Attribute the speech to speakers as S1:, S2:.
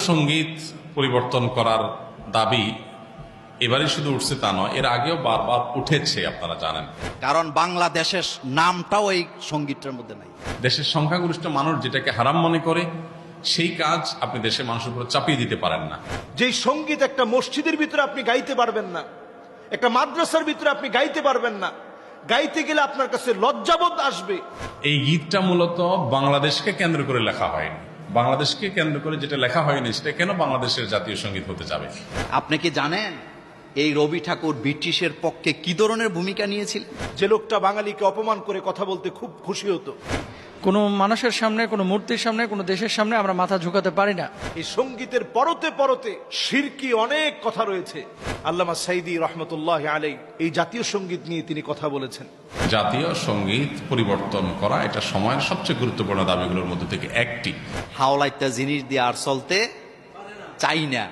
S1: সঙ্গীত পরিবর্তন করার দাবি এবারই শুধু উঠছে তা নয়, এর আগেও বারবার উঠেছে, আপনারা জানেন।
S2: কারণ বাংলাদেশের নামটাও এই সঙ্গীতটার মধ্যে নাই।
S1: দেশের সংখ্যাগরিষ্ঠ মানুষ যেটাকে হারাম মনে করে সেই কাজ আপনি দেশের মানুষের উপর চাপিয়ে দিতে পারেন না।
S3: যেই সঙ্গীত একটা মসজিদের ভিতরে আপনি গাইতে পারবেন না, একটা মাদ্রাসার ভিতরে আপনি গাইতে পারবেন না, গাইতে গেলে আপনার কাছে লজ্জাবোধ আসবে।
S1: এই গীতটা মূলত বাংলাদেশকে কেন্দ্র করে লেখা হয়নি। বাংলাদেশকে কেন্দ্র করে যেটা লেখা হয়নি সেটা কেন বাংলাদেশের জাতীয় সঙ্গীত হতে যাবে?
S2: আপনি কি জানেন এই রবি ঠাকুর ব্রিটিশের পক্ষে কি ধরনের ভূমিকা নিয়েছিলেন?
S3: যে লোকটা বাঙালিকে অপমান করে কথা বলতে খুব খুশি হতো,
S4: কোনো মানুষের সামনে, কোনো মূর্তির সামনে, কোনো দেশের সামনে আমরা মাথা ঝুঁকাতে পারি না।
S3: এই সঙ্গীতের পরতে পরতে শিরকি অনেক কথা রয়েছে। আল্লামা সাইদি রহমতুল্লাহ আলাই এই জাতীয় সঙ্গীত নিয়ে তিনি কথা বলেছেন।
S1: জাতীয় সঙ্গীত পরিবর্তন করা এটা সময়ের সবচেয়ে গুরুত্বপূর্ণ দাবিগুলোর মধ্যে থেকে একটি।
S2: হাওলাইত্যা জিনিস দিয়ে আর চলতে চাই না।